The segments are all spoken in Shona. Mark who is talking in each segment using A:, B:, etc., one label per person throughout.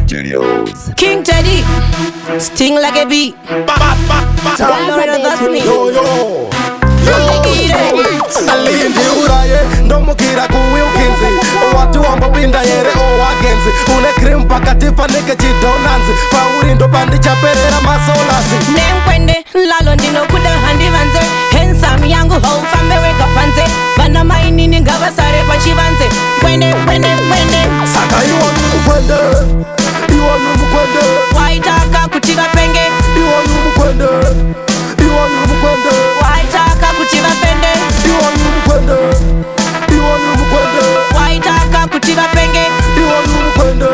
A: Studios.
B: King Teddy, sting like a bee. That's me.
C: Yo yo alindi uraye ndomukira ku Wilkins watu wambopinda yere owagenzi une cream pakatifa nike chidonanzi pauri ndo pandichaperera masolasi
B: Nemkwende lalo ndinokuda handi vanze handsome yangu ho fameweka panze vana mainini ngavasare pachivanze kwende
C: saka iwonu mukwende
B: waitaka kuti vapenge
C: iwonu mukwende
B: waitaka kuti vapende
C: iwonu mukwende
B: waitaka kuti vapenge
C: iwonu mukwende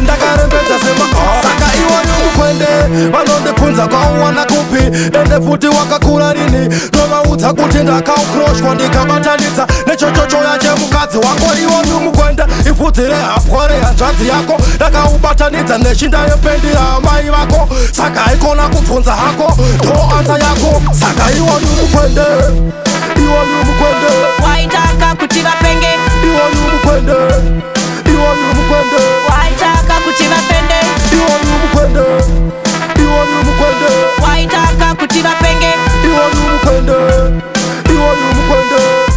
C: ndakarembedza sema saka iwonu mukwende vanondipunza kwauwana kupi ende futi wakakura rini novaudza kuti ndakaukuroshwa ndikabatanidza nechochochoya chemukadzi wako iwonu mukwende ipfudzire hapware hanzvadzi yako ndakaubatanidza neshinda yependira amai vako saka ikona kubvunza hako ndo anza yako saka iwonu mukwende
B: waitaka kuti vapenge
C: iwonu mukwende
B: waitaka kuti vapende waitaka kuti vapenge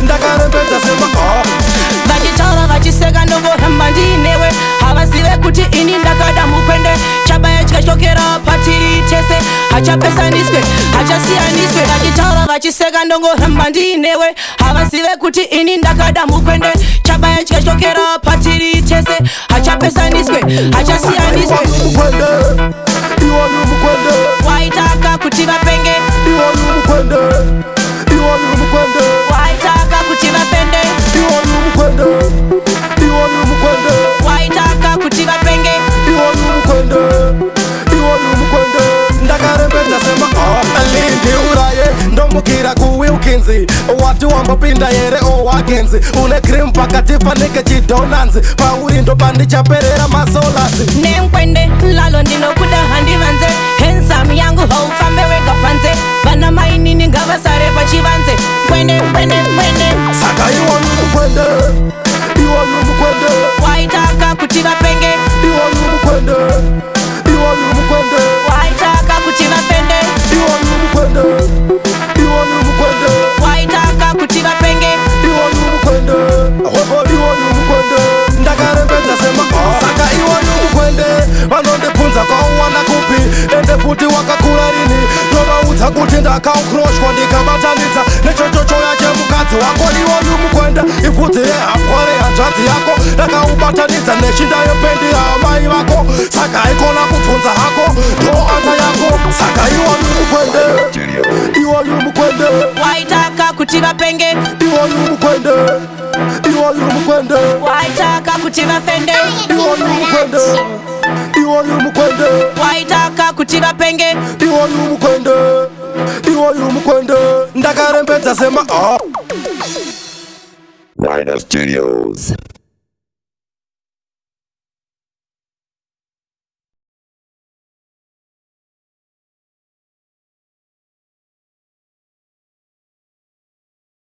C: ndakarembedza sema
B: vachitaura vachiseka ndongohamba ndiinewe havazive kuti ini ndakada mukwende chabaya chikashokera patiri tese hachapesaniswe hachasiyaniswe vachitaura vachiseka ndongohamba ndiinewe havazive kuti ini ndakada mukwende chabaya chikashokera patiri tese hachapesaniswe hachasiyaniswe waitaka kuti vapenge waitaka kuti vapende waitaka kuti vapenge
C: ndakarembedza sema alindi uraye ndomukira ku Wilkins wati wambopinda yere owagenzi une cream pakatifa nike chidonanzi pauri ndo pandichaperera masolasi
B: nemkwende lalo ndinokuda handi vanze handsome yangu ho fameweka panze vana mainini ngavasare pachivanze kwende
C: saka iwonu mukwende
B: waitaka kuti vapenge waitaka kuti vapende waitaka kuti vapenge
C: ndakarembedza sema saka iwonu mukwende vanondipunza kwauwana kupi ende futi wakakura rini novaudza kuti ndakaukuroshwa ndikabatanidza nechochochoya chemukadzi wako iwonu mukwende ipfudzire hapware hanzvadzi yako ndakaubatanidza neshinda yependira amai vako saka ikona kubvunza hako ndo anza yako saka iwonu mukwende
B: waitaka kuti vapenge
C: iwonu mukwende
B: waitaka kuti vapende
C: iwonu mukwende
B: waitaka kuti vapenge
C: iwonu mukwende ndakarembedza sema
A: Rhino Studios.